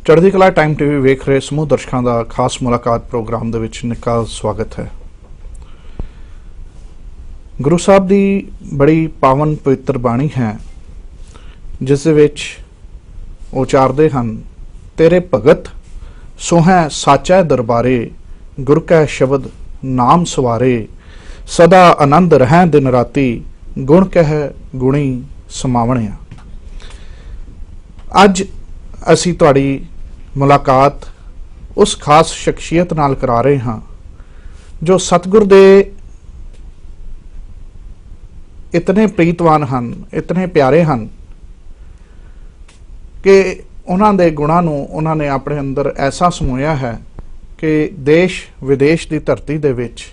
चढ़दी कला time TV वेख रहे समूह दर्शकों का खास मुलाकात प्रोग्राम दे विच निक्का स्वागत है। गुरु साहब की बड़ी पावन पवित्र बाणी है जिस दे विच उचारदे हन, तेरे भगत सोहै साचा दरबारे, गुर कै शब्द नाम सवारे, सदा आनंद रहै दिन राती, गुण कह गुणी समावणिया। अज असी तुहाड़ी मुलाकात उस खास शख्सियत नाल करा रहे हाँ जो सतगुर दे इतने प्रीतवान हन, इतने प्यारे हन कि उन्हां दे गुणां नूं उन्हां ने अपने अंदर ऐसा समोया है कि देश विदेश की धरती दे विच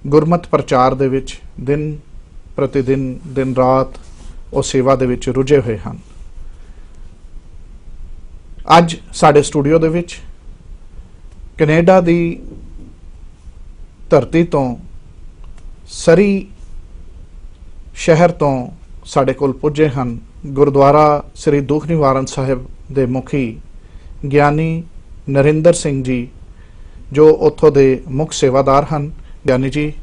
गुरमत प्रचार दे विच दिन प्रतिदिन दिन रात वो सेवा दे विच रुझे हुए हैं। अज साडे स्टूडियो दे विच कनेडा दी धरती तो सरी शहर तो साडे कोल पुजे हन गुरुद्वारा श्री दुख निवारण साहिब दे मुखी ज्ञानी नरिंदर सिंह जी, जो उत्थों दे मुख सेवादार हन। ज्ञानी जी,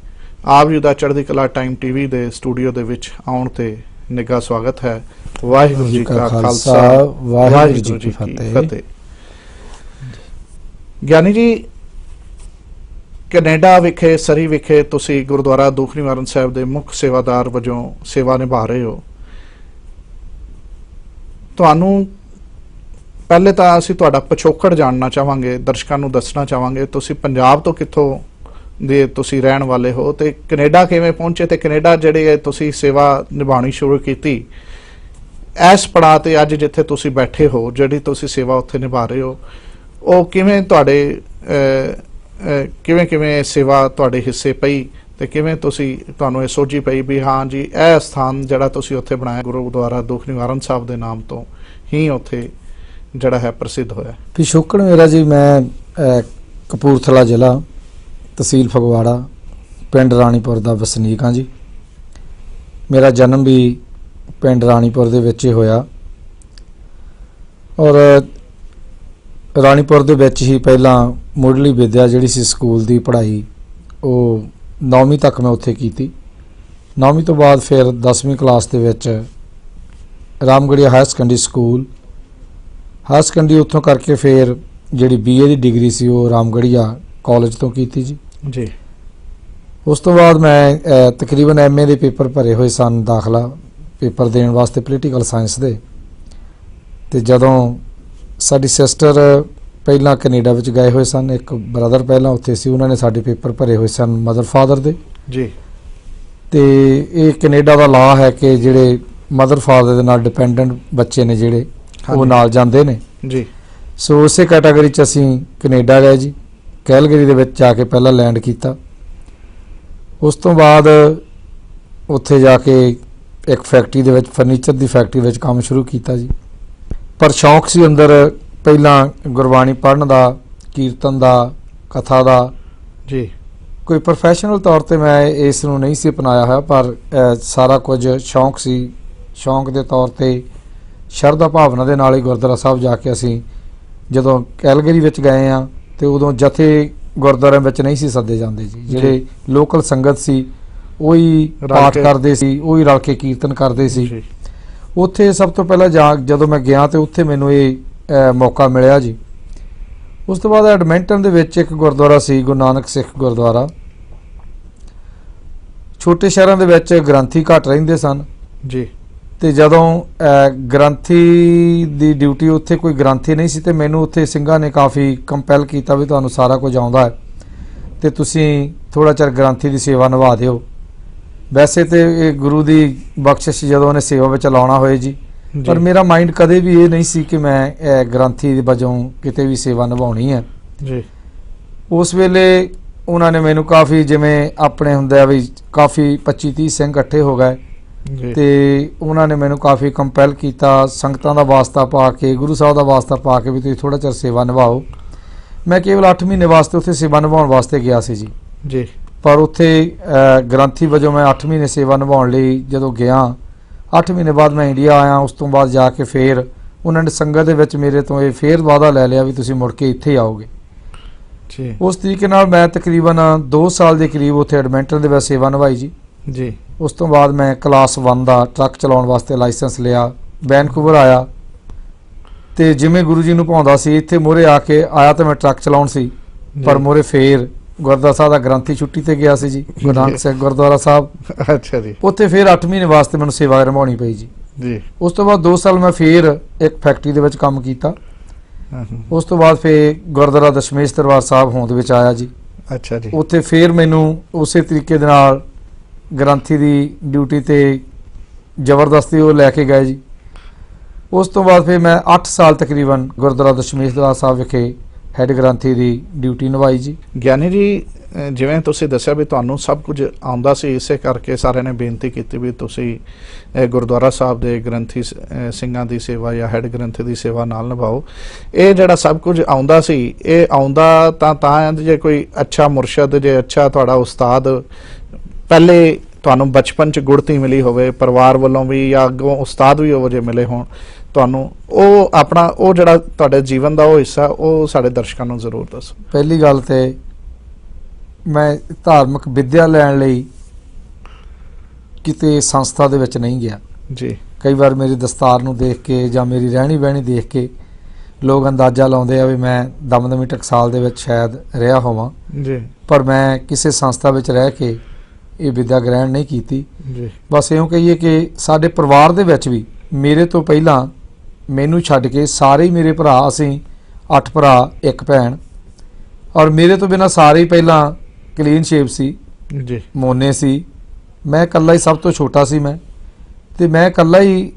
आप जी दा चढ़दी कला टाइम टीवी दे स्टूडियो दे विच आउण ते निघा स्वागत है। वाहिगुरू जी का खालसा, वाहिगुरू जी की फतेह। ज्ञानी जी, कनेडा विखे सरी विखे तुसी गुरुद्वारा दुख निवारण साहिब दे मुख सेवादार वजों सेवा निभा रहे हो। तुहानू पहले तो असीं तुहाडा पिछोकड़ जानना चाहांगे, दर्शकों नूं दसना चाहांगे तुसी पंजाब तो कित्थों दे तुसी रहण वाले हो ते कनेडा किवें पहुंचे ते कनेडा जिहड़ी तुसी सेवा निभाणी शुरू कीती इस पड़ाव ते अज जिथे तुसी बैठे हो, जिहड़ी तुसी सेवा उत्थे निभा रहे हो, वो किवें तुहाडे किवें किवें सेवा तुहाडे हिस्से पई ते किवें तुसी तुहानूं इह सोझी पई भी हाँ जी यह स्थान जिहड़ा तुसी उत्थे बनाया गुरुद्वारा दुख निवारण साहब दे नाम तो ही उत्थे जिहड़ा है प्रसिद्ध होया। पिछोकड़ मेरा जी, मैं कपूरथला जिला तहसील फगवाड़ा पिंड राणीपुर दा वसनीक हाँ जी। मेरा जन्म भी पिंड राणीपुर दे विच ही होया और राणीपुर दे विच ही पहला मुढ़ली विद्या जिहड़ी सी स्कूल दी पढ़ाई वो 9वीं तक मैं उत्थे कीती। 9वीं तो बाद फिर 10वीं क्लास दे विच Ramgarhia higher secondary school, higher secondary उत्थों करके फिर जिहड़ी BA दी डिग्री सी वो रामगढ़िया कॉलेज तो कीती जी। उस तो बाद मैं तकरीबन MA दे पेपर भरे हुए सन, दाखला पेपर देने वास्ते पोलीटिकल साइंस दे। ते जदों साडी सिस्टर पहला कनेडा विच गए हुए सन, एक ब्रदर पहला उत्थे सी, उन्होंने साडे पेपर भरे हुए सन मदर फादर दे जी। ते ये कनेडा दा लॉ है कि जिहड़े मदर फादर दे नाल डिपेंडेंट बच्चे ने जिहड़े वो नाल जांदे ने जी। सो उसे कैटागरी च असीं कनेडा गए जी। कैलगरी दे विच जाके पहला लैंड कीता। उस तो बाद उत्थे जाके एक फैक्ट्री दे विच फर्नीचर दी फैक्ट्री विच काम शुरू कीता जी। पर शौक सी अंदर पहला गुरबाणी पढ़न दा, कीर्तन दा, कथा दा जी। कोई प्रोफैशनल तौर ते मैं इस नूं नहीं सी अपनाया है, पर सारा कुछ शौक सी। शौक दे तौर ते शरधा भावना दे नाल ही गुरुद्वारा साहब जाके असीं जदों कैलगरी विच गए आ ते उदों जथे गुरुद्वारे विच नहीं सी सद्दे जांदे जी। जिहड़े लोकल संगत सी ਉਹੀ पाठ करते सी, ਉਹੀ रल के कीर्तन करते सी। उत्थे सब तो पहला जदों मैं गया तो उत्थे मैनूं ये मौका मिलिया जी। उस तो बाद एडमिंटन दे विच एक गुरुद्वारा सी गुरु नानक सिख गुरुद्वारा। छोटे शहरां दे विच ग्रंथी घट रहिंदे सन जी। ते जदों ग्रंथी दी ड्यूटी उत्थे कोई ग्रंथी नहीं सी ते मैनूं उत्थे ਸਿੰਘਾਂ ने काफ़ी कंपैल कीता भी तुहानूं सारा कुछ आउंदा है ते तुसीं थोड़ा चिर ग्रंथी दी सेवा निभा दिओ। वैसे तो ये गुरु की बख्शिश जदों उन्हें सेवा में लाना होए जी, पर मेरा माइंड कदे भी ये नहीं सी कि मैं ग्रंथी वजों किते भी सेवा निभाउणी है जी। उस वेले उन्होंने मैनू काफ़ी जिमें अपने हुंदे भी काफ़ी 25-30 सिंह इकट्ठे हो गए ते उन्होंने मैनू काफ़ी कंपैल किया, संगतां दा वास्ता पा के, गुरु साहब का वास्ता पा के भी तुसीं थोड़ा चिर सेवा निभाओ। मैं केवल 8 महीने वास्ते उत्थे सेवा निभाउण वास्ते गया सी जी। पर उत्थे ग्रंथी वजों मैं 8 महीने सेवा निभाउण लई जदों गया 8 महीने बाद मैं इंडिया आया। उस तो बाद जाके फिर ਉਹਨਾਂ ਨੇ ਸੰਗਤ ਦੇ ਵਿੱਚ ਮੇਰੇ ਤੋਂ ਇਹ ਫੇਰ ਵਾਅਦਾ ਲੈ ਲਿਆ ਵੀ ਤੁਸੀਂ ਮੁੜ ਕੇ ਇੱਥੇ ਆਓਗੇ ਜੀ। ਉਸ ਤਰੀਕੇ ਨਾਲ ਮੈਂ ਤਕਰੀਬਨ 2 ਸਾਲ ਦੇ ਕਰੀਬ ਉੱਥੇ ਐਡਮਿੰਟਨ ਦੇ ਵਿੱਚ ਸੇਵਾ ਨਿਭਾਈ ਜੀ। ਜੀ। ਉਸ ਤੋਂ ਬਾਅਦ ਮੈਂ ਕਲਾਸ 1 ਦਾ ਟਰੱਕ ਚਲਾਉਣ ਵਾਸਤੇ ਲਾਇਸੈਂਸ ਲਿਆ, ਵੈਨਕੂਵਰ ਆਇਆ ਤੇ ਜਿਵੇਂ ਗੁਰੂ ਜੀ ਨੂੰ ਭਾਉਂਦਾ ਸੀ ਇੱਥੇ ਮੋਹਰੇ ਆ ਕੇ ਆਇਆ ਤਾਂ ਮੈਂ ਟਰੱਕ ਚਲਾਉਣ ਸੀ, ਪਰ ਮੋਹਰੇ ਫੇਰ ਗੁਰਦੁਆਰਾ ਸਾਹਿਬ ਦਾ ਗ੍ਰੰਥੀ ਛੁੱਟੀ ਤੇ ਗਿਆ ਸੀ ਜੀ, ਗੁਰੂ ਨਾਨਕ ਸਿੰਘ ਗੁਰਦੁਆਰਾ ਸਾਹਿਬ। ਅੱਛਾ ਜੀ। ਉੱਥੇ ਫੇਰ 8 ਮਹੀਨੇ ਵਾਸਤੇ ਮੈਨੂੰ ਸੇਵਾ ਨਿਭਾਉਣੀ ਪਈ ਜੀ। ਜੀ। ਉਸ ਤੋਂ ਬਾਅਦ 2 ਸਾਲ ਮੈਂ ਫੇਰ ਇੱਕ ਫੈਕਟਰੀ ਦੇ ਵਿੱਚ ਕੰਮ ਕੀਤਾ। ਉਸ ਤੋਂ ਬਾਅਦ ਫੇਰ ਗੁਰਦੁਆਰਾ ਦਸ਼ਮੇਸ਼ ਦਰਬਾਰ ਸਾਹਿਬ ਹੋਂਦ ਵਿੱਚ ਆਇਆ ਜੀ। ਅੱਛਾ ਜੀ। ਉੱਥੇ ਫੇਰ ਮੈਨੂੰ ਉਸੇ ਤਰੀਕੇ ਦੇ ਨਾਲ ਗ੍ਰੰਥੀ ਦੀ ਡਿਊਟੀ ਤੇ ਜ਼ਬਰਦਸਤੀ ਉਹ ਲੈ ਕੇ ਗਏ ਜੀ। ਉਸ ਤੋਂ ਬਾਅਦ ਫਿਰ ਮੈਂ 8 ਸਾਲ ਤਕਰੀਬਨ ਗੁਰਦੁਆਰਾ ਦਸ਼ਮੇਸ਼ ਦਰਬਾਰ ਸਾਹਿਬ ਵਿਖੇ ਹੈਡ ਗ੍ਰੰਥੀ ਦੀ ਡਿਊਟੀ ਨਿਭਾਈ ਜੀ। ਗਿਆਨੀ ਜੀ, ਜਿਵੇਂ ਤੁਸੀਂ ਦੱਸਿਆ ਵੀ ਤੁਹਾਨੂੰ ਸਭ ਕੁਝ ਆਉਂਦਾ ਸੀ, ਇਸੇ ਕਰਕੇ ਸਾਰਿਆਂ ਨੇ ਬੇਨਤੀ ਕੀਤੀ ਵੀ ਤੁਸੀਂ ਗੁਰਦੁਆਰਾ ਸਾਹਿਬ ਦੇ ਗ੍ਰੰਥੀ ਸਿੰਘਾਂ ਦੀ ਸੇਵਾ ਜਾਂ ਹੈਡ ਗ੍ਰੰਥੀ ਦੀ ਸੇਵਾ ਨਾਲ ਨਿਭਾਓ। ਇਹ ਜਿਹੜਾ ਸਭ ਕੁਝ ਆਉਂਦਾ ਸੀ, ਇਹ ਆਉਂਦਾ ਤਾਂ ਜੇ ਕੋਈ ਅੱਛਾ ਮੁਰਸ਼ਦ, ਜੇ ਅੱਛਾ ਤੁਹਾਡਾ ਉਸਤਾਦ ਪਹਿਲੇ ਤੁਹਾਨੂੰ ਬਚਪਨ 'ਚ ਗੁੜਤੀ ਮਿਲੀ ਹੋਵੇ ਪਰਿਵਾਰ ਵੱਲੋਂ ਵੀ, ਜਾਂ ਅੱਗੋਂ ਉਸਤਾਦ ਵੀ ਉਹ ਜੇ ਮਿਲੇ ਹੋਣ ਤੁਹਾਨੂੰ, ਉਹ ਆਪਣਾ ਉਹ ਜਿਹੜਾ ਤੁਹਾਡੇ ਜੀਵਨ ਦਾ ਉਹ ਹਿੱਸਾ, ਉਹ ਸਾਡੇ ਦਰਸ਼ਕਾਂ ਨੂੰ ਜ਼ਰੂਰ ਦੱਸੋ। ਪਹਿਲੀ ਗੱਲ ਤੇ ਮੈਂ ਧਾਰਮਿਕ ਵਿੱਦਿਆ ਲੈਣ ਲਈ ਕਿਤੇ ਸੰਸਥਾ ਦੇ ਵਿੱਚ ਨਹੀਂ ਗਿਆ ਜੀ। ਕਈ ਵਾਰ ਮੇਰੀ ਦਸਤਾਰ ਨੂੰ ਦੇਖ ਕੇ ਜਾਂ ਮੇਰੀ ਰਹਿਣੀ ਬਹਿਣੀ ਦੇਖ ਕੇ ਲੋਕ ਅੰਦਾਜ਼ਾ ਲਾਉਂਦੇ ਆ ਵੀ ਮੈਂ ਦਮਦਮੀ ਟਕਸਾਲ ਦੇ ਵਿੱਚ ਸ਼ਾਇਦ ਰਿਹਾ ਹੋਵਾਂ ਜੀ, ਪਰ ਮੈਂ ਕਿਸੇ ਸੰਸਥਾ ਵਿੱਚ ਰਹਿ ਕੇ ਇਹ ਵਿੱਦਿਆ ਗ੍ਰਹਿਣ ਨਹੀਂ ਕੀਤੀ ਜੀ। ਬਸ ਇਉਂ ਕਹੀਏ ਕਿ ਸਾਡੇ ਪਰਿਵਾਰ ਦੇ ਵਿੱਚ ਵੀ ਮੇਰੇ ਤੋਂ ਪਹਿਲਾਂ ਮੈਨੂੰ ਛੱਡ ਕੇ ਸਾਰੇ ਹੀ ਮੇਰੇ ਭਰਾ, ਅਸੀਂ 8 ਭਰਾ 1 ਭੈਣ, ਔਰ ਮੇਰੇ ਤੋਂ ਬਿਨਾਂ ਸਾਰੇ ਹੀ ਪਹਿਲਾਂ ਕਲੀਨ ਸ਼ੇਪ ਸੀ ਜੀ, ਮੋਨੇ ਸੀ। ਮੈਂ ਇਕੱਲਾ ਹੀ ਸਭ ਤੋਂ ਛੋਟਾ ਸੀ ਮੈਂ, ਤੇ ਮੈਂ ਇਕੱਲਾ ਹੀ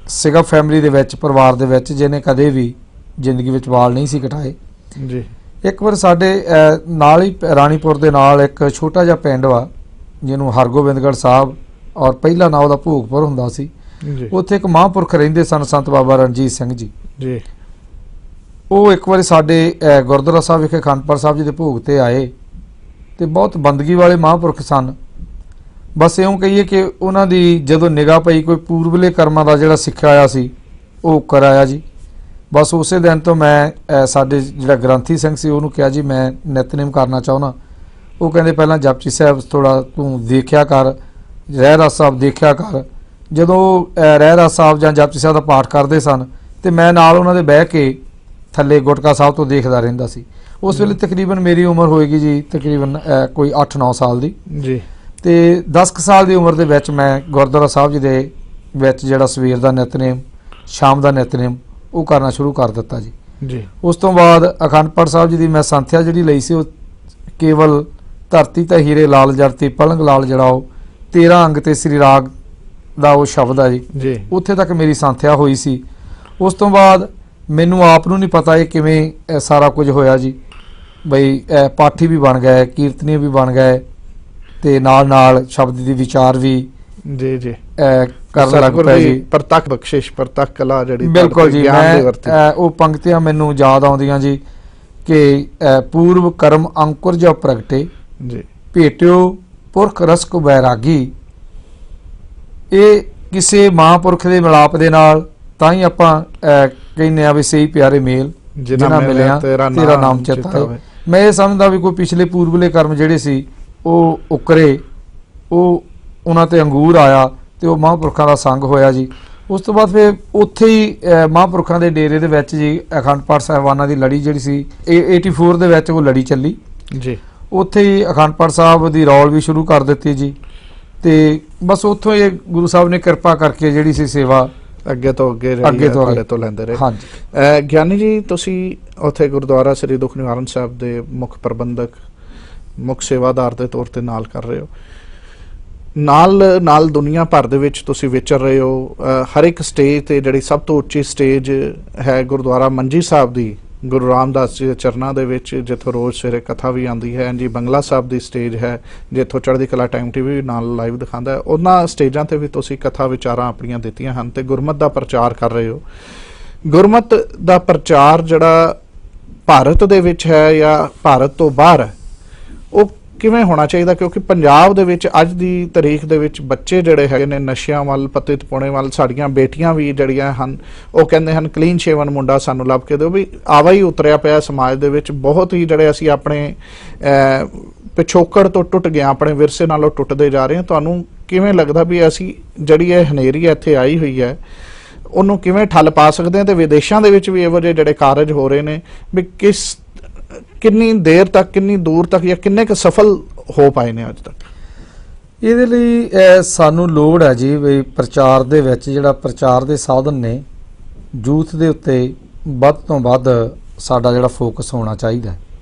ਸੀਗਾ ਫੈਮਿਲੀ ਦੇ ਵਿੱਚ, ਪਰਿਵਾਰ ਦੇ ਵਿੱਚ, ਜਿਹਨੇ ਕਦੇ ਵੀ ਜ਼ਿੰਦਗੀ ਵਿੱਚ ਵਾਲ ਨਹੀਂ ਸੀ ਕਟਾਏ ਜੀ। ਇੱਕ ਵਾਰ ਸਾਡੇ ਨਾਲ ਹੀ ਰਾਣੀਪੁਰ ਦੇ ਨਾਲ ਇੱਕ ਛੋਟਾ ਜਿਹਾ ਪਿੰਡ ਵਾ ਜਿਹਨੂੰ ਹਰਗੋਬਿੰਦਗੜ੍ਹ ਸਾਹਿਬ, ਔਰ ਪਹਿਲਾ ਨਾਂ ਉਹਦਾ ਭੋਗਪੁਰ ਹੁੰਦਾ ਸੀ। ਉੱਥੇ ਇੱਕ ਮਹਾਂਪੁਰਖ ਰਹਿੰਦੇ ਸਨ, ਸੰਤ ਬਾਬਾ ਰਣਜੀਤ ਸਿੰਘ ਜੀ। ਜੀ। ਉਹ ਇੱਕ ਵਾਰੀ ਸਾਡੇ ਗੁਰਦੁਆਰਾ ਸਾਹਿਬ ਵਿਖੇ ਅਖੰਡ ਪਾਠ ਸਾਹਿਬ ਜੀ ਦੇ ਭੋਗ ਤੇ ਆਏ ਤੇ ਬਹੁਤ ਬੰਦਗੀ ਵਾਲੇ ਮਹਾਂਪੁਰਖ ਸਨ। ਬਸ ਇਉਂ ਕਹੀਏ ਕਿ ਉਹਨਾਂ ਦੀ ਜਦੋਂ ਨਿਗਾਹ ਪਈ, ਕੋਈ ਪੂਰਬਲੇ ਕਰਮਾਂ ਦਾ ਜਿਹੜਾ ਸਿੱਖਿਆ ਆਇਆ ਸੀ ਉਹ ਕਰਾਇਆ ਜੀ। ਬਸ ਉਸੇ ਦਿਨ ਤੋਂ ਮੈਂ ਸਾਡੇ ਜਿਹੜਾ ਗ੍ਰੰਥੀ ਸਿੰਘ ਸੀ ਉਹਨੂੰ ਕਿਹਾ ਜੀ ਮੈਂ ਨਿਤਨੇਮ ਕਰਨਾ ਚਾਹੁੰਦਾ। ਉਹ ਕਹਿੰਦੇ ਪਹਿਲਾਂ ਜਪਜੀ ਸਾਹਿਬ ਥੋੜਾ ਤੂੰ ਦੇਖਿਆ ਕਰ, ਰਹਿਰਾਸ ਸਾਹਿਬ ਦੇਖਿਆ ਕਰ। ਜਦੋਂ ਰਹਿਰਾਸ ਸਾਹਿਬ ਜਾਂ ਜਪਜੀ ਸਾਹਿਬ ਦਾ ਪਾਠ ਕਰਦੇ ਸਨ ਤੇ ਮੈਂ ਨਾਲ ਉਹਨਾਂ ਦੇ ਬਹਿ ਕੇ ਥੱਲੇ ਗੁਟਕਾ ਸਾਹਿਬ ਤੋਂ ਦੇਖਦਾ ਰਹਿੰਦਾ ਸੀ। ਉਸ ਵੇਲੇ ਤਕਰੀਬਨ ਮੇਰੀ ਉਮਰ ਹੋਏਗੀ ਜੀ ਤਕਰੀਬਨ ਕੋਈ 8-9 ਸਾਲ ਦੀ ਜੀ। ਤੇ 10 ਸਾਲ ਦੀ ਉਮਰ ਦੇ ਵਿੱਚ ਮੈਂ ਗੁਰਦੁਆਰਾ ਸਾਹਿਬ ਜੀ ਦੇ ਵਿੱਚ ਜਿਹੜਾ ਸਵੇਰ ਦਾ ਨਿਤਨੇਮ, ਸ਼ਾਮ ਦਾ ਨਿਤਨੇਮ ਉਹ ਕਰਨਾ ਸ਼ੁਰੂ ਕਰ ਦਿੱਤਾ ਜੀ। ਜੀ। ਉਸ ਤੋਂ ਬਾਅਦ ਅਖੰਡ ਪਾਠ ਸਾਹਿਬ ਜੀ ਦੀ ਮੈਂ ਸੰਥਿਆ ਜਿਹੜੀ ਲਈ ਸੀ ਉਹ ਕੇਵਲ ਧਰਤੀ ਤੇ ਹੀਰੇ ਲਾਲ ਜਰਤੀ ਪਲੰਗ ਲਾਲ ਜੜਾਓ 13 ਅੰਗ ਤੇ ਸ੍ਰੀ ਰਾਗ ਦਾ ਉਹ ਸ਼ਬਦ ਹੈ ਜੀ। ਉੱਥੇ ਤੱਕ ਮੇਰੀ ਸੰਥਿਆ ਹੋਈ ਸੀ। ਉਸ ਤੋਂ ਬਾਅਦ ਮੈਨੂੰ ਆਪ ਨੂੰ ਨਹੀਂ ਪਤਾ ਇਹ ਕਿਵੇਂ ਸਾਰਾ ਕੁਝ ਹੋਇਆ ਜੀ। ਬਈ ਪਾਠੀ ਵੀ ਬਣ ਗਏ, ਕੀਰਤਨੀ ਵੀ ਬਣ ਗਏ ਤੇ ਨਾਲ ਸ਼ਬਦ ਦੀ ਵਿਚਾਰ ਵੀ ਜੀ ਜੀ ਕਰਨ ਲੱਗ ਪਏ ਜੀ। ਪ੍ਰਤੱਖ ਬਖਸ਼ਿਸ਼, ਪ੍ਰਤੱਖ ਕਲਾ ਜਿਹੜੀ ਬਿਲਕੁਲ ਜੀ। ਮੈਂ ਉਹ ਪੰਕਤੀਆਂ ਮੈਨੂੰ ਯਾਦ ਆਉਂਦੀਆਂ ਜੀ ਕਿ ਪੂਰਵ ਕਰਮ ਅੰਕੁਰ ਜੋ ਪ੍ਰਗਟੇ ਜੀ, ਭੇਟਿਓ ਪੁਰਖ ਰਸ ਕੋ ਬੈਰਾਗੀ। ਇਹ ਕਿਸੇ ਮਹਾਂਪੁਰਖ ਦੇ ਮਿਲਾਪ ਦੇ ਨਾਲ ਤਾਂ ਹੀ ਆਪਾਂ ਕਹਿੰਦੇ ਆ ਵੀ ਸਹੀ ਪਿਆਰੇ ਮੇਲ ਜਿਨ੍ਹਾਂ ਮਿਲਿਆ ਤੇਰਾ ਨਾਮ ਚੇਤਾ ਹੈ। ਮੈਂ ਇਹ ਸਮਝਦਾ ਵੀ ਕੋਈ ਪਿਛਲੇ ਪੂਰਬਲੇ ਕਰਮ ਜਿਹੜੇ ਸੀ ਉਹ ਉਕਰੇ, ਉਹ ਉਹਨਾਂ ਤੇ ਅੰਗੂਰ ਆਇਆ ਤੇ ਉਹ ਮਹਾਂਪੁਰਖਾਂ ਦਾ ਸੰਗ ਹੋਇਆ ਜੀ। ਉਸ ਤੋਂ ਬਾਅਦ ਫਿਰ ਉੱਥੇ ਹੀ ਮਹਾਂਪੁਰਖਾਂ ਦੇ ਡੇਰੇ ਦੇ ਵਿੱਚ ਜੀ ਅਖੰਡ ਪਾਠ ਸਾਹਿਬਾਨਾਂ ਦੀ ਲੜੀ ਜਿਹੜੀ ਸੀ 84 ਦੇ ਵਿੱਚ ਉਹ ਲੜੀ ਚੱਲੀ ਜੀ। ਉੱਥੇ ਹੀ ਅਖੰਡ ਪਾਠ ਸਾਹਿਬ ਦੀ ਰੌਲ ਵੀ ਸ਼ੁਰੂ ਕਰ ਦਿੱਤੀ ਜੀ। ਤੇ ਬਸ ਉੱਥੋਂ ਇਹ ਗੁਰੂ ਸਾਹਿਬ ਨੇ ਕਿਰਪਾ ਕਰਕੇ ਜਿਹੜੀ ਸੀ ਸੇਵਾ ਅੱਗੇ ਤੋਂ ਲੈਂਦੇ ਰਹੇ। ਹਾਂਜੀ। ਗਿਆਨੀ ਜੀ, ਤੁਸੀਂ ਉੱਥੇ ਗੁਰਦੁਆਰਾ ਸ੍ਰੀ ਦੁੱਖ ਨਿਵਾਰਨ ਸਾਹਿਬ ਦੇ ਮੁੱਖ ਪ੍ਰਬੰਧਕ, ਮੁੱਖ ਸੇਵਾਦਾਰ ਦੇ ਤੌਰ ਤੇ ਨਾਲ ਕਰ ਰਹੇ ਹੋ, ਨਾਲ ਦੁਨੀਆ ਭਰ ਦੇ ਵਿੱਚ ਤੁਸੀਂ ਵਿਚਰ ਰਹੇ ਹੋ। ਹਰ ਇੱਕ ਸਟੇਜ ਤੇ ਜਿਹੜੀ ਸਭ ਤੋਂ ਉੱਚੀ ਸਟੇਜ ਹੈ ਗੁਰਦੁਆਰਾ ਮੰਜੀ ਸਾਹਿਬ ਦੀ, ਗੁਰੂ ਰਾਮਦਾਸ ਜੀ ਦੇ ਚਰਨਾਂ ਦੇ ਵਿੱਚ, ਜਿੱਥੋਂ ਰੋਜ਼ ਸਵੇਰੇ ਕਥਾ ਵੀ ਆਉਂਦੀ ਹੈ ਜੀ। ਬੰਗਲਾ ਸਾਹਿਬ ਦੀ ਸਟੇਜ ਹੈ ਜਿੱਥੋਂ ਚੜ੍ਹਦੀ ਕਲਾ ਟਾਈਮ TV ਵੀ ਨਾਲ ਲਾਈਵ ਦਿਖਾਉਂਦਾ ਹੈ। ਉਹਨਾਂ ਸਟੇਜਾਂ ਤੇ ਵੀ ਤੁਸੀਂ ਕਥਾ ਵਿਚਾਰਾਂ ਆਪਣੀਆਂ ਦਿੱਤੀਆਂ ਹਨ ਤੇ ਗੁਰਮਤ ਦਾ ਪ੍ਰਚਾਰ ਕਰ ਰਹੇ ਹੋ। ਗੁਰਮਤ ਦਾ ਪ੍ਰਚਾਰ ਜਿਹੜਾ ਭਾਰਤ ਦੇ ਵਿੱਚ ਹੈ ਜਾਂ ਭਾਰਤ ਤੋਂ ਬਾਹਰ ਹੈ, ਉਹ ਕਿਵੇਂ ਹੋਣਾ ਚਾਹੀਦਾ, ਕਿਉਂਕਿ ਪੰਜਾਬ ਦੇ ਵਿੱਚ ਅੱਜ ਦੀ ਤਾਰੀਖ ਦੇ ਵਿੱਚ ਬੱਚੇ ਜਿਹੜੇ ਹੈਗੇ ਨੇ ਨਸ਼ਿਆਂ ਵੱਲ, ਪਤਿਤ ਪੁਣੇ ਵੱਲ, ਸਾਡੀਆਂ ਬੇਟੀਆਂ ਵੀ ਜਿਹੜੀਆਂ ਹਨ ਉਹ ਕਹਿੰਦੇ ਹਨ ਕਲੀਨ ਸ਼ੇਵਨ ਮੁੰਡਾ ਸਾਨੂੰ ਲੱਭ ਕੇ ਦਿਓ, ਵੀ ਆਵਾ ਹੀ ਉਤਰਿਆ ਪਿਆ ਸਮਾਜ ਦੇ ਵਿੱਚ। ਬਹੁਤ ਹੀ ਜਿਹੜੇ ਅਸੀਂ ਆਪਣੇ ਪਿਛੋਕੜ ਤੋਂ ਟੁੱਟ ਗਏ, ਆਪਣੇ ਵਿਰਸੇ ਨਾਲੋਂ ਟੁੱਟਦੇ ਜਾ ਰਹੇ ਹਾਂ। ਤੁਹਾਨੂੰ ਕਿਵੇਂ ਲੱਗਦਾ ਵੀ ਅਸੀਂ ਜਿਹੜੀ ਇਹ ਹਨੇਰੀ ਇੱਥੇ ਆਈ ਹੋਈ ਹੈ ਉਹਨੂੰ ਕਿਵੇਂ ਠੱਲ ਪਾ ਸਕਦੇ ਹਾਂ, ਤੇ ਵਿਦੇਸ਼ਾਂ ਦੇ ਵਿੱਚ ਵੀ ਇਹੋ ਜਿਹੇ ਜਿਹੜੇ ਕਾਰਜ ਹੋ ਰਹੇ ਨੇ ਵੀ ਕਿੰਨੀ ਦੇਰ ਤੱਕ, ਕਿੰਨੀ ਦੂਰ ਤੱਕ, ਜਾਂ ਕਿੰਨੇ ਕੁ ਸਫਲ ਹੋ ਪਾਏ ਨੇ ਅੱਜ ਤੱਕ? ਇਹਦੇ ਲਈ ਸਾਨੂੰ ਲੋੜ ਹੈ ਜੀ ਵੀ ਪ੍ਰਚਾਰ ਦੇ ਵਿੱਚ, ਜਿਹੜਾ ਪ੍ਰਚਾਰ ਦੇ ਸਾਧਨ ਨੇ, ਯੂਥ ਦੇ ਉੱਤੇ ਵੱਧ ਤੋਂ ਵੱਧ ਸਾਡਾ ਜਿਹੜਾ ਫੋਕਸ ਹੋਣਾ ਚਾਹੀਦਾ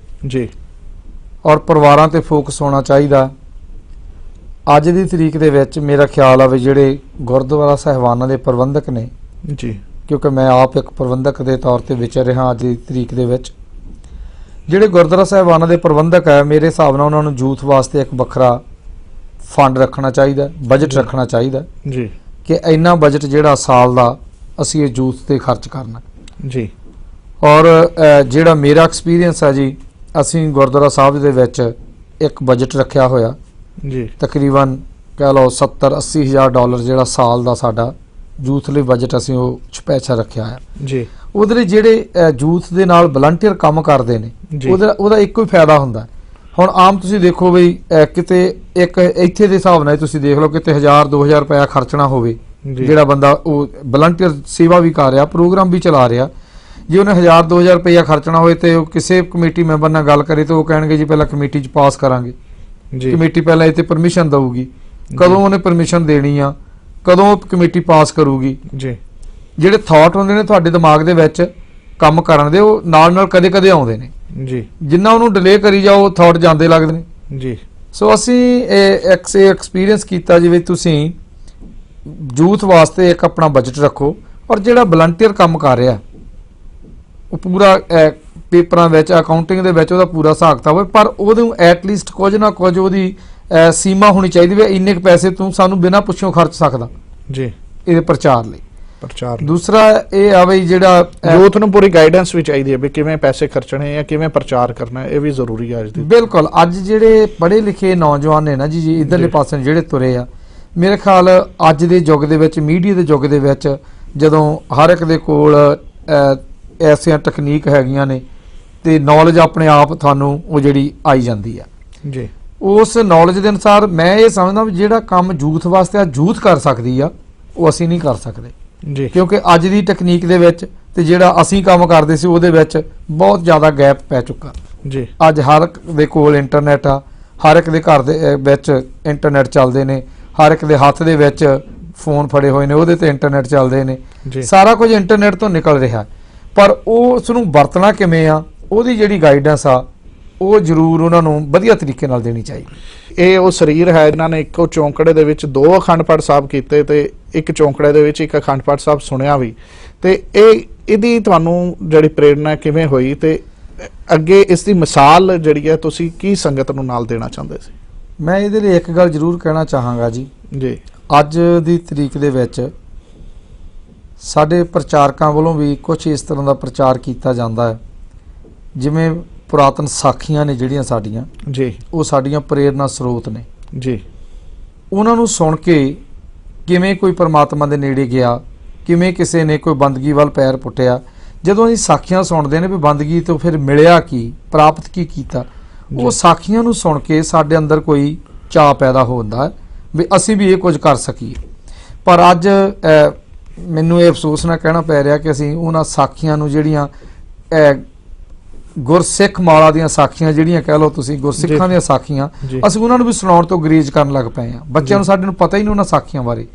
ਜੀ, ਔਰ ਪਰਿਵਾਰਾਂ ਤੇ ਫੋਕਸ ਹੋਣਾ ਚਾਹੀਦਾ। ਅੱਜ ਦੀ ਤਰੀਕ ਦੇ ਵਿੱਚ ਮੇਰਾ ਖਿਆਲ ਆ ਵੀ ਜਿਹੜੇ ਗੁਰਦੁਆਰਾ ਸਾਹਿਬਾਨਾਂ ਦੇ ਪ੍ਰਬੰਧਕ ਨੇ ਜੀ, ਕਿਉਂਕਿ ਮੈਂ ਆਪ ਇੱਕ ਪ੍ਰਬੰਧਕ ਦੇ ਤੌਰ ਤੇ ਵਿਚਰ ਰਿਹਾ ਅੱਜ ਦੀ ਤਰੀਕ ਦੇ ਵਿੱਚ, ਜਿਹੜੇ ਗੁਰਦੁਆਰਾ ਸਾਹਿਬਾਨਾਂ ਦੇ ਪ੍ਰਬੰਧਕ ਹੈ, ਮੇਰੇ ਹਿਸਾਬ ਨਾਲ ਉਹਨਾਂ ਨੂੰ ਯੂਥ ਵਾਸਤੇ ਇੱਕ ਵੱਖਰਾ ਫੰਡ ਰੱਖਣਾ ਚਾਹੀਦਾ, ਬਜਟ ਰੱਖਣਾ ਚਾਹੀਦਾ ਜੀ, ਕਿ ਇੰਨਾ ਬਜਟ ਜਿਹੜਾ ਸਾਲ ਦਾ ਅਸੀਂ ਇਹ ਯੂਥ ਤੇ ਖਰਚ ਕਰਨਾ ਜੀ। ਔਰ ਜਿਹੜਾ ਮੇਰਾ ਐਕਸਪੀਰੀਅੰਸ ਹੈ ਜੀ, ਅਸੀਂ ਗੁਰਦੁਆਰਾ ਸਾਹਿਬ ਦੇ ਵਿੱਚ ਇੱਕ ਬਜਟ ਰੱਖਿਆ ਹੋਇਆ ਜੀ, ਤਕਰੀਬਨ ਕਹਿ ਲਓ 70-80 ਹਜ਼ਾਰ ਡਾਲਰ ਜਿਹੜਾ ਸਾਲ ਦਾ ਸਾਡਾ ਯੂਥ ਲਈ ਬਜਟ ਅਸੀਂ ਉਹ ਸਪੈਸ਼ਲ ਰੱਖਿਆ ਆ ਜੀ। ਉਹਦੇ ਲਈ ਜਿਹੜੇ ਯੂਥ ਦੇ ਨਾਲ ਵਲੰਟੀਅਰ ਕੰਮ ਕਰਦੇ ਨੇ ਉਹਦਾ ਇੱਕੋ ਹੀ ਫਾਇਦਾ ਹੁੰਦਾ। ਹੁਣ ਆਮ ਤੁਸੀਂ ਦੇਖੋ ਬਈ ਕਿਤੇ ਇੱਕ ਇੱਥੇ ਦੇ ਹਿਸਾਬ ਨਾਲ ਤੁਸੀਂ ਦੇਖ ਲਓ ਕਿਤੇ 1000-2000 ਰੁਪਇਆ ਖਰਚਣਾ ਹੋਵੇ, ਜਿਹੜਾ ਬੰਦਾ ਉਹ ਵਲੰਟੀਅਰ ਸੇਵਾ ਵੀ ਕਰ ਰਿਹਾ, ਪ੍ਰੋਗਰਾਮ ਵੀ ਚਲਾ ਰਿਹਾ, ਜੇ ਉਹਨੇ 1000-2000 ਰੁਪਇਆ ਖਰਚਣਾ ਹੋਵੇ ਤੇ ਉਹ ਕਿਸੇ ਕਮੇਟੀ ਮੈਂਬਰ ਨਾਲ ਗੱਲ ਕਰੇ ਤਾਂ ਉਹ ਕਹਿਣਗੇ ਜੀ ਪਹਿਲਾਂ ਕਮੇਟੀ 'ਚ ਪਾਸ ਕਰਾਂਗੇ, ਕਮੇਟੀ ਪਹਿਲਾਂ ਇਹ ਤੇ ਪਰਮਿਸ਼ਨ ਦਊਗੀ, ਕਦੋਂ ਉਹਨੇ ਪਰਮਿਸ਼ਨ ਦੇਣੀ ਆ, ਕਦੋਂ ਕਮੇਟੀ ਪਾਸ ਕਰੂਗੀ ਜੀ। ਜਿਹੜੇ ਥਾਟ ਹੁੰਦੇ ਨੇ ਤੁਹਾਡੇ ਦਿਮਾਗ ਦੇ ਵਿੱਚ ਕੰਮ ਕਰਨ ਦੇ, ਉਹ ਨਾਲ ਨਾਲ ਕਦੇ-ਕਦੇ ਆਉਂਦੇ ਨੇ ਜੀ, ਜਿੰਨਾ ਉਹਨੂੰ ਡਿਲੇ ਕਰੀ ਜਾਓ ਥਾਟ ਜਾਂਦੇ ਲੱਗਦੇ ਨੇ ਜੀ। ਸੋ ਅਸੀਂ ਐਕਸਪੀਰੀਅੰਸ ਕੀਤਾ ਜਿਵੇਂ ਤੁਸੀਂ ਯੂਥ ਵਾਸਤੇ ਇੱਕ ਆਪਣਾ ਬਜਟ ਰੱਖੋ, ਔਰ ਜਿਹੜਾ ਵਲੰਟੀਅਰ ਕੰਮ ਕਰ ਰਿਹਾ ਉਹ ਪੂਰਾ ਪੇਪਰਾਂ ਵਿੱਚ, ਅਕਾਊਂਟਿੰਗ ਦੇ ਵਿੱਚ ਉਹਦਾ ਪੂਰਾ ਹਿਸਾਬ ਕਿਤਾਬ ਹੋਵੇ, ਪਰ ਉਹਨੂੰ ਐਟਲੀਸਟ ਕੁਝ ਨਾ ਕੁਝ ਉਹਦੀ ਸੀਮਾ ਹੋਣੀ ਚਾਹੀਦੀ ਵੀ ਇੰਨੇ ਕੁ ਪੈਸੇ ਤੂੰ ਸਾਨੂੰ ਬਿਨਾਂ ਪੁੱਛਿਓ ਖਰਚ ਸਕਦਾ ਜੀ ਇਹਦੇ ਪ੍ਰਚਾਰ ਲਈ। ਪ੍ਰਚਾਰ ਦੂਸਰਾ ਇਹ ਆ ਬਈ ਜਿਹੜਾ ਯੂਥ ਨੂੰ ਪੂਰੀ ਗਾਈਡੈਂਸ ਵੀ ਚਾਹੀਦੀ ਹੈ ਵੀ ਕਿਵੇਂ ਪੈਸੇ ਖਰਚਣੇ ਆ, ਕਿਵੇਂ ਪ੍ਰਚਾਰ ਕਰਨਾ, ਇਹ ਵੀ ਜ਼ਰੂਰੀ ਹੈ ਅੱਜ ਦੀ। ਬਿਲਕੁਲ। ਅੱਜ ਜਿਹੜੇ ਪੜ੍ਹੇ ਲਿਖੇ ਨੌਜਵਾਨ ਨੇ ਨਾ ਜੀ ਇੱਧਰਲੇ ਪਾਸੇ ਜਿਹੜੇ ਤੁਰੇ ਆ, ਮੇਰੇ ਖਿਆਲ ਅੱਜ ਦੇ ਯੁੱਗ ਦੇ ਵਿੱਚ, ਮੀਡੀਆ ਦੇ ਯੁੱਗ ਦੇ ਵਿੱਚ, ਜਦੋਂ ਹਰ ਇੱਕ ਦੇ ਕੋਲ ਐਸੀਆਂ ਟੈਕਨੀਕ ਹੈਗੀਆਂ ਨੇ ਤੇ ਨੌਲੇਜ ਆਪਣੇ ਆਪ ਤੁਹਾਨੂੰ ਉਹ ਜਿਹੜੀ ਆਈ ਜਾਂਦੀ ਆ ਜੀ, ਉਸ ਨੌਲੇਜ ਦੇ ਅਨੁਸਾਰ ਮੈਂ ਇਹ ਸਮਝਦਾ ਵੀ ਜਿਹੜਾ ਕੰਮ ਯੂਥ ਵਾਸਤੇ ਆ ਯੂਥ ਕਰ ਸਕਦੀ ਆ ਉਹ ਅਸੀਂ ਨਹੀਂ ਕਰ ਸਕਦੇ ਜੀ, ਕਿਉਂਕਿ ਅੱਜ ਦੀ ਟੈਕਨੀਕ ਦੇ ਵਿੱਚ ਤੇ ਜਿਹੜਾ ਅਸੀਂ ਕੰਮ ਕਰਦੇ ਸੀ ਉਹਦੇ ਵਿੱਚ ਬਹੁਤ ਜ਼ਿਆਦਾ ਗੈਪ ਪੈ ਚੁੱਕਾ ਜੀ। ਅੱਜ ਹਰ ਇੱਕ ਦੇ ਕੋਲ ਇੰਟਰਨੈਟ ਆ, ਹਰ ਇੱਕ ਦੇ ਘਰ ਦੇ ਵਿੱਚ ਇੰਟਰਨੈਟ ਚੱਲਦੇ ਨੇ, ਹਰ ਇੱਕ ਦੇ ਹੱਥ ਦੇ ਵਿੱਚ ਫੋਨ ਫੜੇ ਹੋਏ ਨੇ, ਉਹਦੇ ਤੇ ਇੰਟਰਨੈਟ ਚੱਲਦੇ ਨੇ, ਸਾਰਾ ਕੁਝ ਇੰਟਰਨੈਟ ਤੋਂ ਨਿਕਲ ਰਿਹਾ, ਪਰ ਉਹ ਉਸ ਨੂੰ ਵਰਤਣਾ ਕਿਵੇਂ ਆ, ਉਹਦੀ ਜਿਹੜੀ ਗਾਈਡੈਂਸ ਆ ਉਹ ਜ਼ਰੂਰ ਉਹਨਾਂ ਨੂੰ ਵਧੀਆ ਤਰੀਕੇ ਨਾਲ ਦੇਣੀ ਚਾਹੀਦੀ। ਇਹ ਉਹ ਸਰੀਰ ਹੈ ਇਹਨਾਂ ਨੇ ਇੱਕੋ ਚੌਂਕੜੇ ਦੇ ਵਿੱਚ 2 ਅਖੰਡ ਪਾਠ ਸਾਹਿਬ ਕੀਤੇ ਤੇ ਇੱਕ ਚੌਂਕੜੇ ਦੇ ਵਿੱਚ 1 ਅਖੰਡ ਪਾਠ ਸਾਹਿਬ ਸੁਣਿਆ ਵੀ, ਤੇ ਇਹਦੀ ਤੁਹਾਨੂੰ ਜਿਹੜੀ ਪ੍ਰੇਰਨਾ ਕਿਵੇਂ ਹੋਈ, ਤੇ ਅੱਗੇ ਇਸ ਦੀ ਮਿਸਾਲ ਜਿਹੜੀ ਹੈ ਤੁਸੀਂ ਕੀ ਸੰਗਤ ਨੂੰ ਨਾਲ ਦੇਣਾ ਚਾਹੁੰਦੇ ਸੀ? ਮੈਂ ਇਹਦੇ ਲਈ ਇੱਕ ਗੱਲ ਜ਼ਰੂਰ ਕਹਿਣਾ ਚਾਹਾਂਗਾ ਜੀ, ਅੱਜ ਦੀ ਤਰੀਕ ਦੇ ਵਿੱਚ ਸਾਡੇ ਪ੍ਰਚਾਰਕਾਂ ਵੱਲੋਂ ਵੀ ਕੁਝ ਇਸ ਤਰ੍ਹਾਂ ਦਾ ਪ੍ਰਚਾਰ ਕੀਤਾ ਜਾਂਦਾ ਹੈ ਜਿਵੇਂ ਪੁਰਾਤਨ ਸਾਖੀਆਂ ਨੇ ਜਿਹੜੀਆਂ ਸਾਡੀਆਂ ਜੀ, ਉਹ ਸਾਡੀਆਂ ਪ੍ਰੇਰਨਾ ਸਰੋਤ ਨੇ ਜੀ। ਉਹਨਾਂ ਨੂੰ ਸੁਣ ਕੇ ਕਿਵੇਂ ਕੋਈ ਪਰਮਾਤਮਾ ਦੇ ਨੇੜੇ ਗਿਆ, ਕਿਵੇਂ ਕਿਸੇ ਨੇ ਕੋਈ ਬੰਦਗੀ ਵੱਲ ਪੈਰ ਪੁੱਟਿਆ, ਜਦੋਂ ਅਸੀਂ ਸਾਖੀਆਂ ਸੁਣਦੇ ਨੇ ਵੀ ਬੰਦਗੀ ਤੋਂ ਫਿਰ ਮਿਲਿਆ ਕੀ, ਪ੍ਰਾਪਤ ਕੀ ਕੀਤਾ, ਉਹ ਸਾਖੀਆਂ ਨੂੰ ਸੁਣ ਕੇ ਸਾਡੇ ਅੰਦਰ ਕੋਈ ਚਾਅ ਪੈਦਾ ਹੁੰਦਾ ਹੈ ਵੀ ਅਸੀਂ ਵੀ ਇਹ ਕੁਝ ਕਰ ਸਕੀਏ। ਪਰ ਅੱਜ ਮੈਨੂੰ ਇਹ ਅਫਸੋਸ ਨਾਲ ਕਹਿਣਾ ਪੈ ਰਿਹਾ ਕਿ ਅਸੀਂ ਉਹਨਾਂ ਸਾਖੀਆਂ ਨੂੰ ਜਿਹੜੀਆਂ ਗੁਰਸਿੱਖ ਮਾਲਾ ਦੀਆਂ ਸਾਖੀਆਂ ਜਿਹੜੀਆਂ ਕਹਿ ਲਓ ਤੁਸੀਂ, ਗੁਰਸਿੱਖਾਂ ਦੀਆਂ ਸਾਖੀਆਂ, ਅਸੀਂ ਉਹਨਾਂ ਨੂੰ ਵੀ ਸੁਣਾਉਣ ਤੋਂ ਗਰੇਜ਼ ਕਰਨ ਲੱਗ ਪਏ ਆ। ਬੱਚਿਆਂ ਨੂੰ ਸਾਡੇ ਨੂੰ ਪਤਾ ਹੀ ਨਹੀਂ ਉਹਨਾਂ ਸਾਖੀਆਂ ਬਾਰੇ।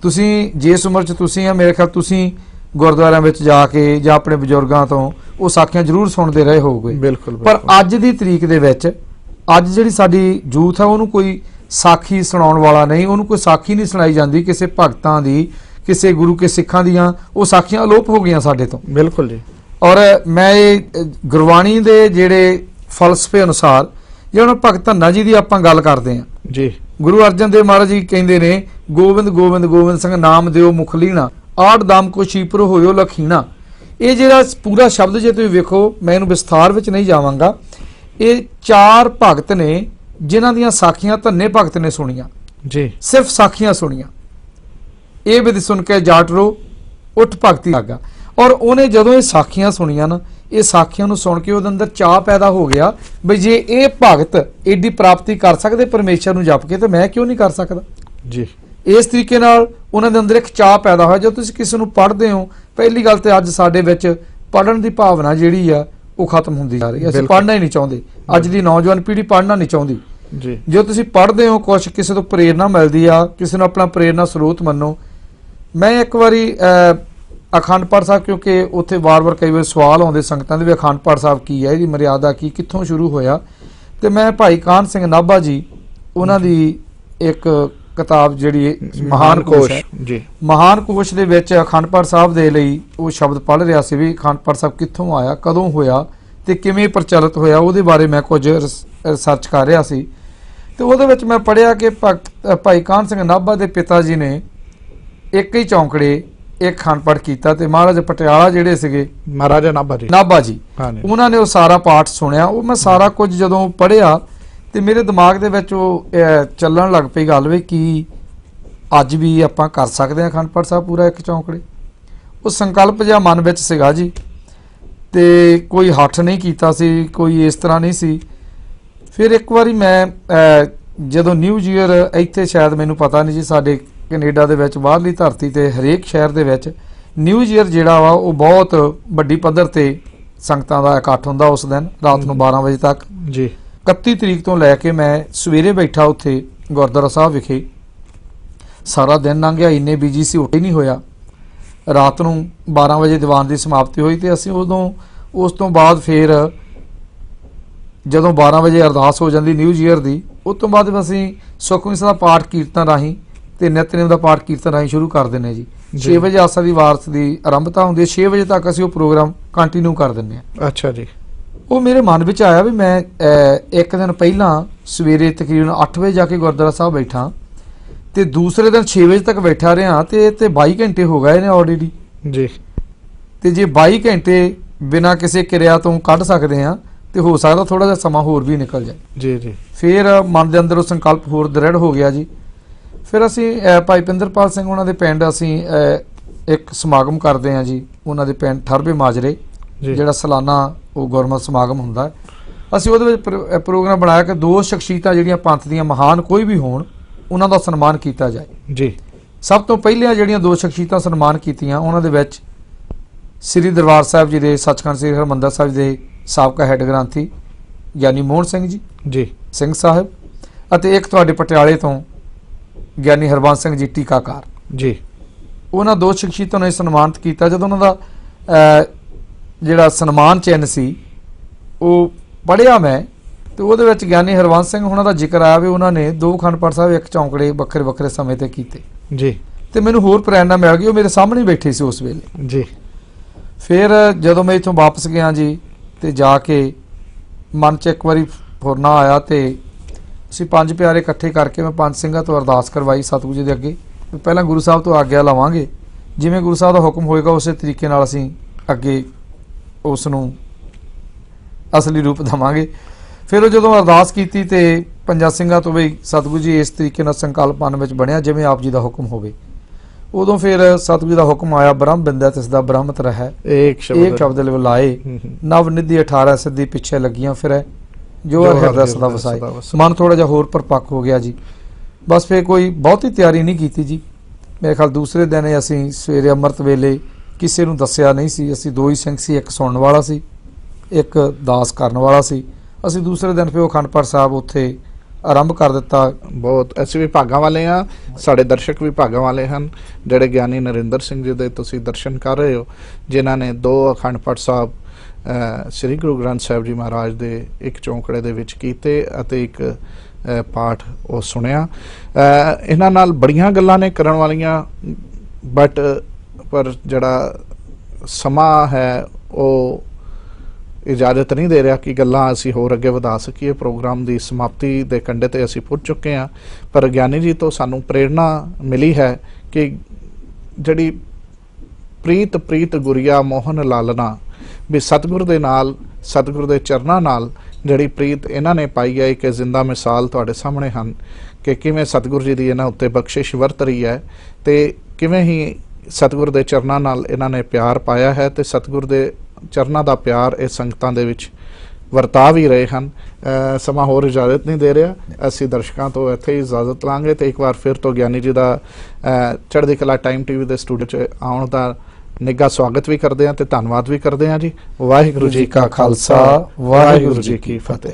ਤੁਸੀਂ ਜਿਸ ਉਮਰ 'ਚ ਤੁਸੀਂ ਆ, ਮੇਰੇ ਖਿਆਲ ਤੁਸੀਂ ਗੁਰਦੁਆਰਿਆਂ ਵਿੱਚ ਜਾ ਕੇ ਜਾਂ ਆਪਣੇ ਬਜ਼ੁਰਗਾਂ ਤੋਂ ਉਹ ਸਾਖੀਆਂ ਜ਼ਰੂਰ ਸੁਣਦੇ ਰਹੇ ਹੋਗੇ। ਬਿਲਕੁਲ। ਪਰ ਅੱਜ ਦੀ ਤਰੀਕ ਦੇ ਵਿੱਚ ਅੱਜ ਜਿਹੜੀ ਸਾਡੀ ਯੂਥ ਆ ਉਹਨੂੰ ਕੋਈ ਸਾਖੀ ਸੁਣਾਉਣ ਵਾਲਾ ਨਹੀਂ, ਉਹਨੂੰ ਕੋਈ ਸਾਖੀ ਨਹੀਂ ਸੁਣਾਈ ਜਾਂਦੀ ਕਿਸੇ ਭਗਤਾਂ ਦੀ, ਕਿਸੇ ਗੁਰੂ ਕੇ ਸਿੱਖਾਂ ਦੀਆਂ। ਉਹ ਸਾਖੀਆਂ ਅਲੋਪ ਹੋ ਗਈਆਂ ਸਾਡੇ ਤੋਂ। ਬਿਲਕੁਲ ਜੀ। ਔਰ ਮੈਂ ਇਹ ਗੁਰਬਾਣੀ ਦੇ ਜਿਹੜੇ ਫਲਸਫੇ ਅਨੁਸਾਰ ਜਿਹੜਾ ਭਗਤ ਧੰਨਾ ਜੀ ਦੀ ਆਪਾਂ ਗੱਲ ਕਰਦੇ ਹਾਂ ਜੀ, ਗੁਰੂ ਅਰਜਨ ਦੇਵ ਮਹਾਰਾਜ ਜੀ ਕਹਿੰਦੇ ਨੇ, ਗੋਬਿੰਦ ਗੋਬਿੰਦ ਗੋਬਿੰਦ ਸਿੰਘ ਨਾਮ ਦਿਓ ਮੁਖ ਲੀਣਾ, ਆੜ ਦਾਮ ਕੋ ਸ਼ੀਪਰ ਹੋਇਓ ਲਖੀਣਾ। ਇਹ ਜਿਹੜਾ ਪੂਰਾ ਸ਼ਬਦ ਜੇ ਤੁਸੀਂ ਵੇਖੋ, ਮੈਂ ਇਹਨੂੰ ਵਿਸਥਾਰ ਵਿੱਚ ਨਹੀਂ ਜਾਵਾਂਗਾ, ਇਹ 4 ਭਗਤ ਨੇ जिन्हां दियां साखियां धन्ने भगत ने सुनिया, जी सिर्फ साखियां सुनिया। ये विधि सुन के जाट रो उठ भगती लगा। और उन्हें जदों ये साखियां सुनिया ना, ये साखियां नूं सुन के उहदे अंदर चाह पैदा हो गया भी जे ये भगत एडी प्राप्ति कर सकते परमेश्वर नूं जप के, तो मैं क्यों नहीं कर सकदा। जी इस तरीके नाल उन्हां दे अंदर एक चाह पैदा होया। जब तुसीं किसी नूं पढ़दे हो, पहली गल तो अज साडे विच पढ़न दी भावना जिहड़ी आ ਉਹ खत्म ਹੁੰਦੀ जा रही है। ਅਸੀਂ पढ़ना ही नहीं चाहते, अज दी नौजवान पीढ़ी पढ़ना नहीं चाहती। जी जो तुसीं पढ़दे हो, कुछ किसी तो प्रेरणा मिलती आ, किसी नूं अपना प्रेरणा स्रोत मनो। मैं एक बारी अखंड पाठ साहब, क्योंकि उत्थे वार वार कई बार सवाल आउंदे संगतां दे भी अखंड पाठ साहब की है, इहदी मर्यादा की, कित्थों शुरू होया, ते मैं भाई कान सिंह नाभा जी उन्हां दी एक किताब जिहड़ी महान कोश है, जी महान कोश दे विच अखंड पाठ साहब दे लई वो शब्द पढ़ रिहा सी भी अखंड पाठ साहब कित्थों आया, कदों होया ते किवें प्रचलित होया, उहदे बारे मैं कुछ रिसर्च कर रिहा सी। ते उहदे विच मैं पढ़िया कि भाई कान सिंह नाभा दे पिता जी ने एक ही चौंकड़े एक अखंड पाठ कीता, ते महाराजा पटियाला जिहड़े सीगे महाराजा नाभा जी हाँ जी, उन्होंने वो सारा पाठ सुनिया। वो मैं सारा कुछ जदों पढ़िया तो मेरे दिमाग दे विच वो ਚੱਲਣ लग पई गल भी कि अज भी आपां कर सकते हैं अखंड पाठ साहब पूरा एक चौंकड़े। वो संकल्प जिहा मन विच सीगा जी, ते कोई हठ नहीं कीता सी, कोई इस तरह नहीं सी। फिर एक बारी मैं जदों न्यू ईयर इत्थे शायद मैनूं पता नहीं जी, साडे कनेडा दे विच बाहरली धरती ते हरेक शहर दे विच न्यू ईयर जिहड़ा वा वो बहुत वड्डी पद्धर ते संगतां दा इकट्ठ हुंदा उस दिन रात नूं 12 वजे तक जी 31 तरीक तो लैके मैं सवेरे बैठा उत्थे गुरद्वारा साहब विखे, सारा दिन लंघ गया, इन्ने बिजी सी उठ ही नहीं होया। रात नूं 12 वजे दीवान की समाप्ति हुई तो असीं उदों उस तो बाद फिर जदों 12 वजे अरदास हो जाती न्यू ईयर की, उस तो बाद असीं सुखमनी ਸਾਹਿਬ ਦਾ पाठ कीर्तन राहीं ते नितनेम ਦਾ पाठ कीर्तन राहीं शुरू कर दिंदे जी। 6 वजे आसा दी वारस की आरंभता हुंदी है, 6 वजे तक असीं वो प्रोग्राम कंटिन्यू कर दिंदे आ। अच्छा जी। वो मेरे मन में आया भी मैं एक दिन पहला सवेरे तकरीबन 8 बजे जाके गुरद्वारा साहब बैठा, तो दूसरे दिन 6 बजे तक बैठा रहा, तो 22 घंटे हो गए ने ऑलरेडी जी। तो जे 22 घंटे बिना किसी क्रिया तो कढ़ सकते हैं, तो हो सकता थोड़ा जिहा समा होर भी निकल जाए। जी जी। फिर मन के अंदर संकल्प होर दृढ़ हो गया जी। फिर असी भाई पिंदरपाल सिंह उन्होंने दे पिंड असी एक समागम करते हैं जी, उन्होंने पिंड ठरबे माजरे जिहड़ा सालाना वो गुरमत समागम हुंदा है। असीं उहदे विच प्रोग्राम बनाया कि 2 शख्सियतां जिहड़ियां पंथ दीयां महान कोई भी होण उन्हां दा सन्मान कीता जाए जी। सब तो पहलियां जिहड़ियां 2 शख्सियतां सन्मान कीतियां उन्हां दे विच श्री दरबार साहिब जी दे सचखंड श्री हरमंदर साहिब दे साबका हैड ग्रंथी ਗਿਆਨੀ ਮੋਹਨ ਸਿੰਘ ਜੀ ਸਿੰਘ ਸਾਹਿਬ, ਅਤੇ ਇੱਕ ਤੁਹਾਡੇ ਪਟਿਆਲੇ ਤੋਂ ਗਿਆਨੀ ਹਰਬੰਸ ਸਿੰਘ ਜੀ ਟੀਕਾਕਾਰ ਜੀ। ਉਹਨਾਂ 2 ਸ਼ਖਸੀਅਤਾਂ ਨੂੰ ਸਨਮਾਨਿਤ ਕੀਤਾ। ਜਦੋਂ ਉਹਨਾਂ ਦਾ ਜਿਹੜਾ ਸਨਮਾਨ ਚਿੰਨ੍ਹ ਸੀ ਉਹ ਪੜ੍ਹਿਆ ਮੈਂ, ਤੇ ਉਹਦੇ ਵਿੱਚ ਗਿਆਨੀ ਹਰਬੰਸ ਸਿੰਘ ਉਹਨਾਂ ਦਾ ਜ਼ਿਕਰ ਆਇਆ ਵੀ ਉਹਨਾਂ ਨੇ 2 ਅਖੰਡ ਪਾਠ ਸਾਹਿਬ ਇੱਕ ਚੌਂਕੜੇ ਵੱਖਰੇ ਵੱਖਰੇ ਸਮੇਂ ਤੇ ਕੀਤੇ ਜੀ, ਤੇ ਮੈਨੂੰ ਹੋਰ ਪ੍ਰੇਰਨਾ ਮਿਲ ਗਈ। ਉਹ ਮੇਰੇ ਸਾਹਮਣੇ ਬੈਠੇ ਸੀ ਉਸ ਵੇਲੇ ਜੀ। ਫਿਰ ਜਦੋਂ ਮੈਂ ਇੱਥੋਂ ਵਾਪਸ ਗਿਆ ਜੀ, ਤੇ ਜਾ ਕੇ मन च एक बारी फुरना आया, तो असीं 5 प्यारे इकट्ठे करके मैं 5 ਸਿੰਘਾਂ ਤੋਂ अरदास करवाई सतगुरू जी दे अगे। पहला गुरु साहब तो आग्या लवांगे, जिवें गुरु साहब का हुक्म होएगा उस तरीके नाल असीं अगे उस नूं असली रूप देवांगे। फिर जदों अरदास कीती ते 5 ਸਿੰਘਾਂ ਤੋਂ भी सतगुरू जी इस तरीके नाल संकल्प मन विच बणिया जिवें आप जी का हुक्म होवे। उदों फिर सतगुरू का हुक्म आया, ब्रह्म बिंदा तिसदा ब्रह्मत रहा, एक शब्द लाए नव निधि 18 सिद्धि पिछे लगियां फिर जो हृदय सदा वसाए। मन थोड़ा जिहा होर परपक्क हो गया जी। बस फिर कोई बहुती तैयारी नहीं की जी। मेरे ख्याल दूसरे दिन असीं सवेरे अमृत वेले किसी नूं दस्सिया नहीं सी, असीं 2 ही सिंह सी, एक सुणन वाला सी, एक दास करन वाला सी। असीं दूसरे दिन फिर अखंड पाठ साहब उत्थे आरंभ कर दिता। बहुत असीं भी भागां वाले हाँ, साडे दर्शक भी भागां वाले हैं जिहड़े ज्ञानी नरिंदर सिंह जी दे तुसीं दर्शन कर रहे हो, जिन्हां ने 2 अखंड पाठ साहब श्री गुरु ग्रंथ साहिब जी महाराज दे एक चौंकड़े दे विच कीते अते एक पाठ वो सुनिया। इन्हां नाल बड़ियां गल्लां ने करन वालियां, बट पर जिहड़ा समा है वो इजाजत नहीं दे रहा कि गल्लां असीं होर अगे वधा सकीए। प्रोग्राम की समाप्ति के कंढे ते असीं पुज चुके हैं, पर ज्ञानी जी तो सानू प्रेरणा मिली है कि जिहड़ी प्रीत प्रीत गुरिया मोहन लालना भी सतगुर दे नाल, सतगुर दे चरनां नाल ਜਿਹੜੀ ਪ੍ਰੀਤ ਇਹਨਾਂ ਨੇ ਪਾਈ ਹੈ ਇੱਕ ਜ਼ਿੰਦਾ ਮਿਸਾਲ ਤੁਹਾਡੇ ਸਾਹਮਣੇ ਹਨ ਕਿ ਕਿਵੇਂ ਸਤਿਗੁਰੂ ਜੀ ਦੀ ਇਹਨਾਂ ਉੱਤੇ ਬਖਸ਼ਿਸ਼ ਵਰਤ ਰਹੀ ਹੈ ਤੇ ਕਿਵੇਂ ਹੀ ਸਤਿਗੁਰ ਦੇ ਚਰਨਾਂ ਨਾਲ ਇਹਨਾਂ ਨੇ ਪਿਆਰ ਪਾਇਆ ਹੈ ਤੇ ਸਤਿਗੁਰ ਦੇ ਚਰਨਾਂ ਦਾ ਪਿਆਰ ਇਹ ਸੰਗਤਾਂ ਦੇ ਵਿੱਚ ਵਰਤਾ ਵੀ ਰਹੇ ਹਨ। ਸਮਾਂ ਹੋਰ ਇਜਾਜ਼ਤ ਨਹੀਂ ਦੇ ਰਿਹਾ, ਅਸੀਂ ਦਰਸ਼ਕਾਂ ਤੋਂ ਇੱਥੇ ਹੀ ਇਜਾਜ਼ਤ ਲਾਂਗੇ ਤੇ ਇੱਕ ਵਾਰ ਫਿਰ ਤੋਂ ਗਿਆਨੀ ਜੀ ਦਾ ਚੜ੍ਹਦੀ ਕਲਾ ਟਾਈਮ ਟੀਵੀ ਦੇ ਸਟੂਡੀਓ 'ਚ ਆਉਣ ਦਾ ਨਿੱਘਾ ਸਵਾਗਤ ਵੀ ਕਰਦੇ ਹਾਂ ਤੇ ਧੰਨਵਾਦ ਵੀ ਕਰਦੇ ਹਾਂ ਜੀ। ਵਾਹਿਗੁਰੂ ਜੀ ਕਾ ਖਾਲਸਾ, ਵਾਹਿਗੁਰੂ ਜੀ ਕੀ ਫਤਿਹ।